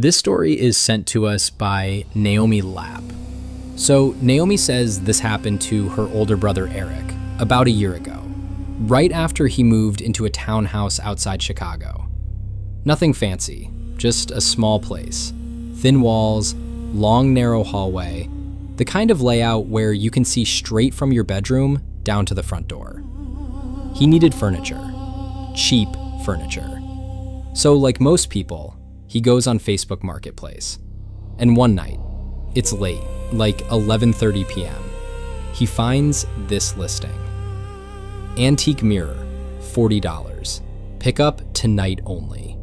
This story is sent to us by Naomi Lapp. So Naomi says this happened to her older brother Eric about a year ago, right after he moved into a townhouse outside Chicago. Nothing fancy, just a small place. Thin walls, long narrow hallway, the kind of layout where you can see straight from your bedroom down to the front door. He needed furniture, cheap furniture. So like most people, he goes on Facebook Marketplace. And one night, it's late, like 11:30 p.m., he finds this listing. Antique mirror, $40. Pick up tonight only.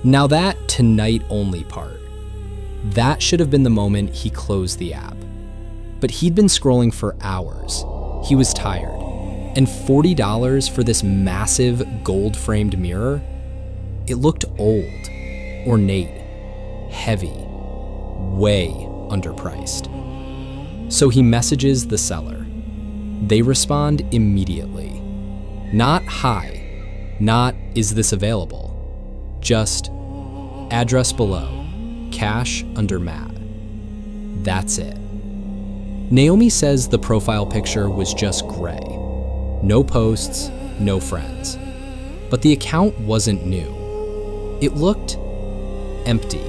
Now that tonight only part, that should have been the moment he closed the app. But he'd been scrolling for hours. He was tired. And $40 for this massive gold-framed mirror? It looked old, ornate, heavy, way underpriced. So he messages the seller. They respond immediately. Not hi, not is this available, just address below, cash under mat. That's it. Naomi says the profile picture was just gray. No posts, no friends. But the account wasn't new. It looked empty,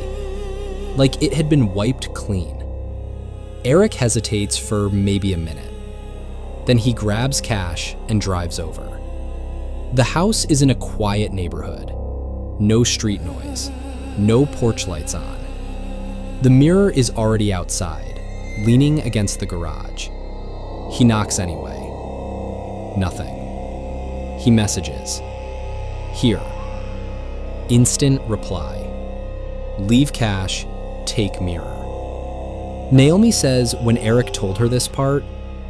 like it had been wiped clean. Eric hesitates for maybe a minute. Then he grabs cash and drives over. The house is in a quiet neighborhood. No street noise, no porch lights on. The mirror is already outside, leaning against the garage. He knocks anyway. Nothing. He messages. Here. Instant reply. Leave cash, take mirror. Naomi says when Eric told her this part,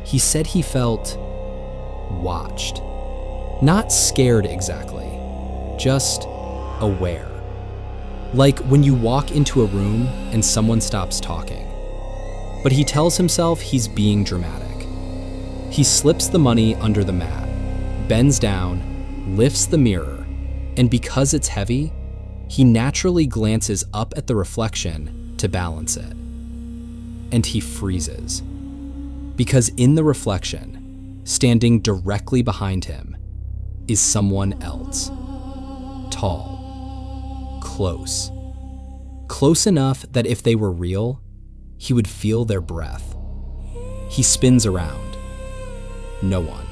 he said he felt watched. Not scared exactly, just aware. Like when you walk into a room and someone stops talking. But he tells himself he's being dramatic. He slips the money under the mat, bends down, lifts the mirror, and because it's heavy, he naturally glances up at the reflection to balance it. And he freezes. Because in the reflection, standing directly behind him, is someone else. Tall. Close. Close enough that if they were real, he would feel their breath. He spins around. No one.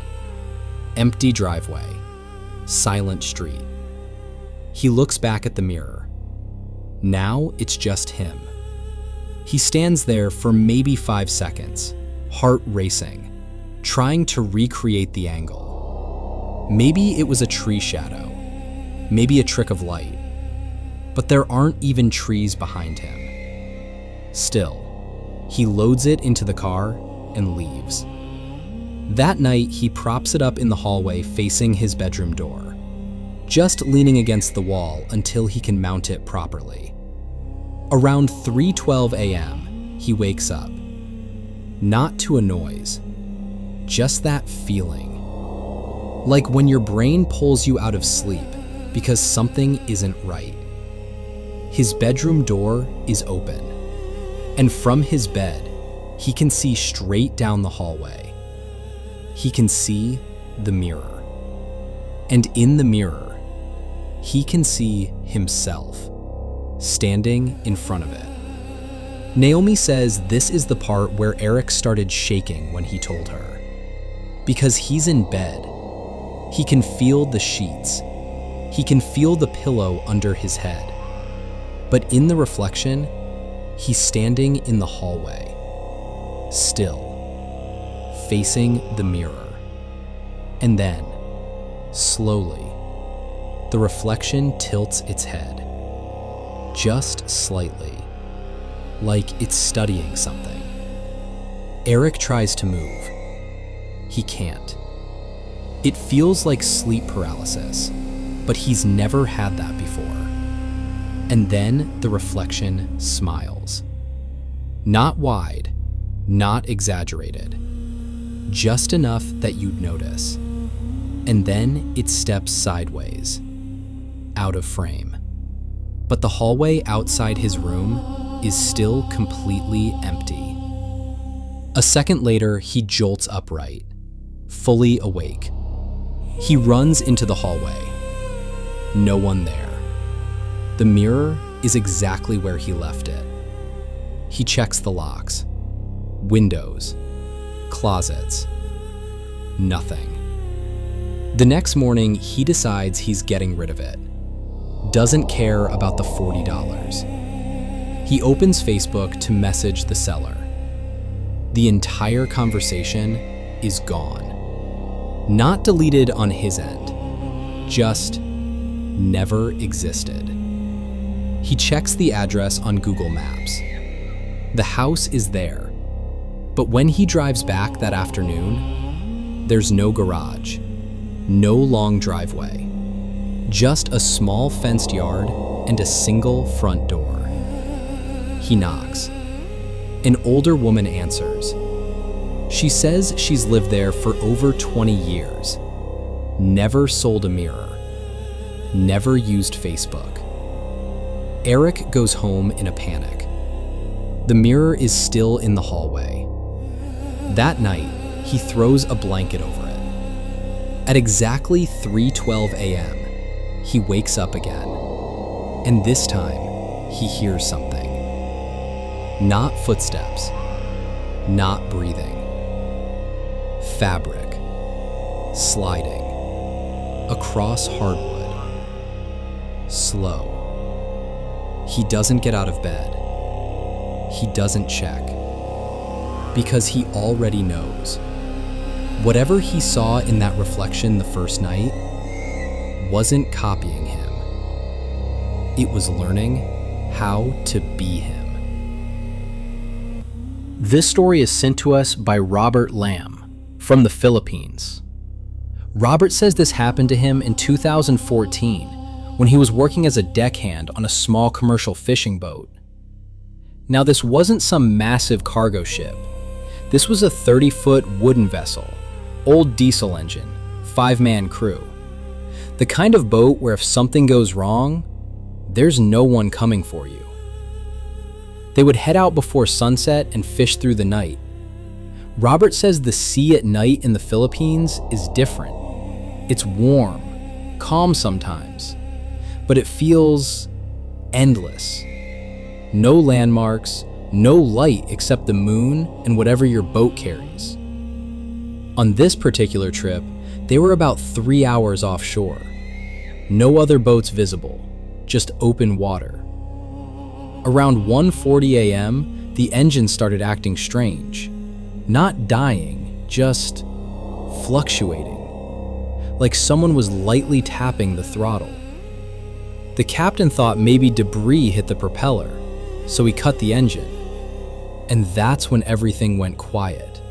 Empty driveway. Silent street. He looks back at the mirror. Now it's just him. He stands there for maybe 5 seconds, heart racing, trying to recreate the angle. Maybe it was a tree shadow, maybe a trick of light, but there aren't even trees behind him. Still, he loads it into the car and leaves. That night, he props it up in the hallway facing his bedroom door, just leaning against the wall until he can mount it properly. Around 3:12 a.m., he wakes up. Not to a noise, just that feeling. Like when your brain pulls you out of sleep because something isn't right. His bedroom door is open, and from his bed, he can see straight down the hallway. He can see the mirror. And in the mirror, he can see himself, standing in front of it. Naomi says this is the part where Eric started shaking when he told her. Because he's in bed. He can feel the sheets. He can feel the pillow under his head. But in the reflection, he's standing in the hallway, still, facing the mirror. And then, slowly, the reflection tilts its head, just slightly, like it's studying something. Eric tries to move. He can't. It feels like sleep paralysis, but he's never had that before. And then the reflection smiles. Not wide, not exaggerated, just enough that you'd notice. And then it steps sideways, out of frame. but the hallway outside his room is still completely empty. A second later, he jolts upright, fully awake. He runs into the hallway. No one there. The mirror is exactly where he left it. He checks the locks, windows, closets. Nothing. The next morning, he decides he's getting rid of it. Doesn't care about the $40. He opens Facebook to message the seller. The entire conversation is gone. Not deleted on his end, just never existed. He checks the address on Google Maps. The house is there, but when he drives back that afternoon, there's no garage, no long driveway, just a small fenced yard and a single front door. He knocks. An older woman answers. She says she's lived there for over 20 years, never sold a mirror, never used Facebook. Eric goes home in a panic. The mirror is still in the hallway. That night, he throws a blanket over it. At exactly 3:12 a.m., he wakes up again, and this time, he hears something. Not footsteps, not breathing. Fabric, sliding, across hardwood, slow. He doesn't get out of bed. He doesn't check, because he already knows. Whatever he saw in that reflection the first night wasn't copying him. It was learning how to be him. This story is sent to us by Robert Lamb from the Philippines. Robert says this happened to him in 2014 when he was working as a deckhand on a small commercial fishing boat. Now, this wasn't some massive cargo ship. This was a 30-foot wooden vessel, old diesel engine, 5-man crew. The kind of boat where if something goes wrong, there's no one coming for you. They would head out before sunset and fish through the night. Robert says the sea at night in the Philippines is different. It's warm, calm sometimes, but it feels endless. No landmarks, no light except the moon and whatever your boat carries. On this particular trip, they were about 3 hours offshore. No other boats visible, just open water. Around 1:40 a.m., the engine started acting strange. Not dying, just fluctuating, like someone was lightly tapping the throttle. The captain thought maybe debris hit the propeller, so he cut the engine. And that's when everything went quiet.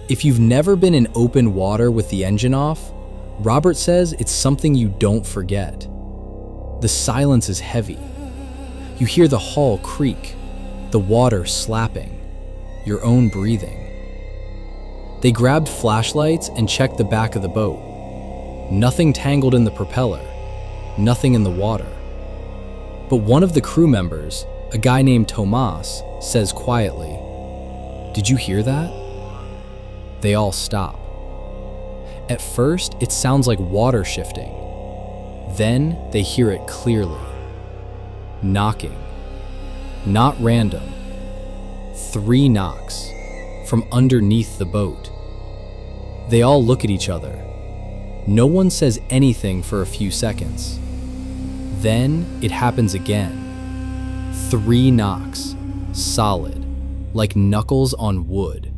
If you've never been in open water with the engine off, Robert says it's something you don't forget. The silence is heavy. You hear the hull creak, the water slapping, your own breathing. They grabbed flashlights and checked the back of the boat. Nothing tangled in the propeller, nothing in the water. But one of the crew members, a guy named Tomas, says quietly, "Did you hear that?" They all stop. At first, it sounds like water shifting. Then they hear it clearly. Knocking. Not random. 3 knocks from underneath the boat. They all look at each other. No one says anything for a few seconds. Then it happens again. 3 knocks, solid, like knuckles on wood.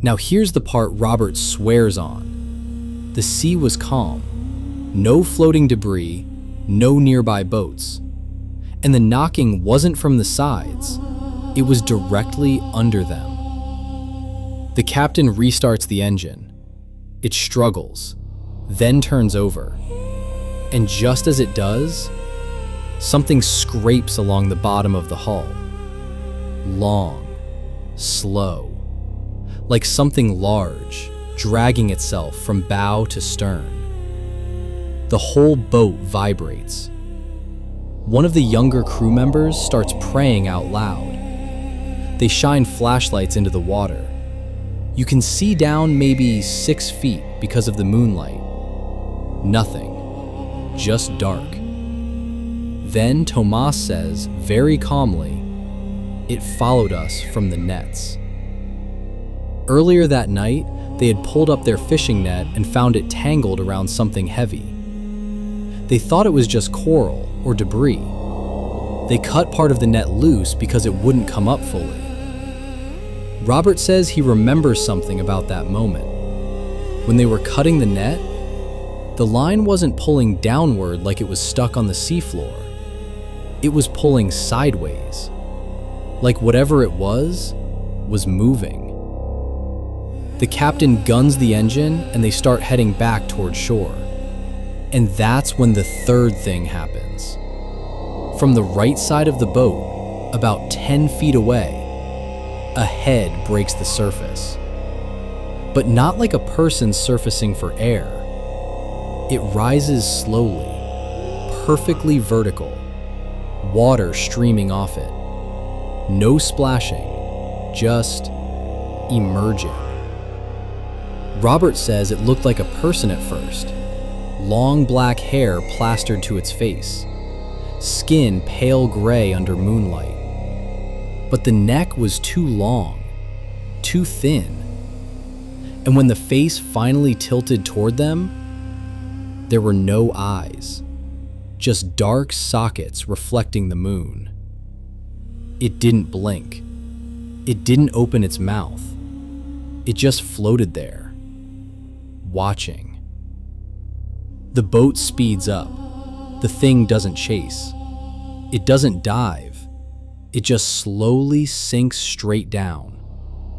Now here's the part Robert swears on. The sea was calm. No floating debris, no nearby boats. And the knocking wasn't from the sides. It was directly under them. The captain restarts the engine. It struggles, then turns over. And just as it does, something scrapes along the bottom of the hull. Long, slow, like something large, dragging itself from bow to stern. The whole boat vibrates. One of the younger crew members starts praying out loud. They shine flashlights into the water. You can see down maybe 6 feet because of the moonlight. Nothing, just dark. Then Tomas says, very calmly, "It followed us from the nets." Earlier that night, they had pulled up their fishing net and found it tangled around something heavy. They thought it was just coral or debris. They cut part of the net loose because it wouldn't come up fully. Robert says he remembers something about that moment. When they were cutting the net, the line wasn't pulling downward like it was stuck on the seafloor. It was pulling sideways, like whatever it was moving. The captain guns the engine and they start heading back toward shore. And that's when the third thing happens. From the right side of the boat, about 10 feet away, a head breaks the surface. But not like a person surfacing for air. It rises slowly, perfectly vertical, water streaming off it. No splashing, just emerging. Robert says it looked like a person at first. Long black hair plastered to its face. Skin pale gray under moonlight. But the neck was too long, too thin. And when the face finally tilted toward them, there were no eyes, just dark sockets reflecting the moon. It didn't blink. It didn't open its mouth. It just floated there, watching. The boat speeds up. The thing doesn't chase. It doesn't dive. It just slowly sinks straight down,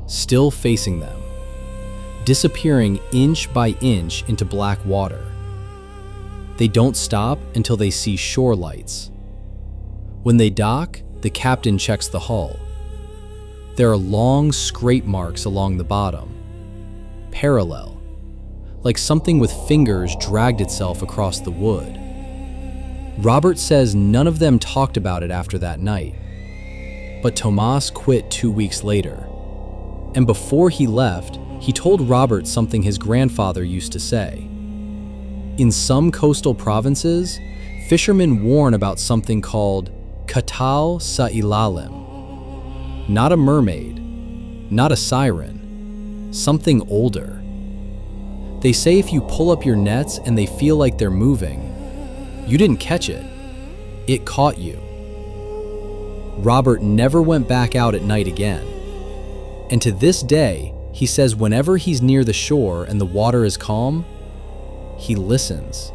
still facing them, disappearing inch by inch into black water. They don't stop until they see shore lights. When they dock, the captain checks the hull. There are long scrape marks along the bottom, parallel, like something with fingers dragged itself across the wood. Robert says none of them talked about it after that night. But Tomas quit 2 weeks later. And before he left, he told Robert something his grandfather used to say. In some coastal provinces, fishermen warn about something called katal sa ilalim. Not a mermaid, not a siren, something older. They say if you pull up your nets and they feel like they're moving, you didn't catch it, it caught you. Robert never went back out at night again. And to this day, he says whenever he's near the shore and the water is calm, he listens.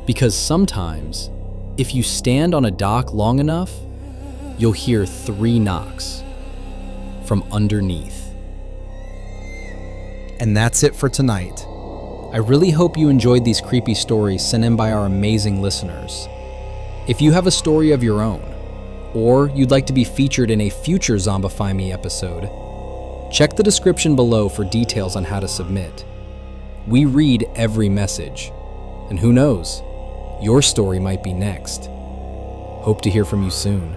Because sometimes, if you stand on a dock long enough, you'll hear 3 knocks from underneath. And that's it for tonight. I really hope you enjoyed these creepy stories sent in by our amazing listeners. If you have a story of your own, or you'd like to be featured in a future Zombify Me episode, check the description below for details on how to submit. We read every message, and who knows, your story might be next. Hope to hear from you soon.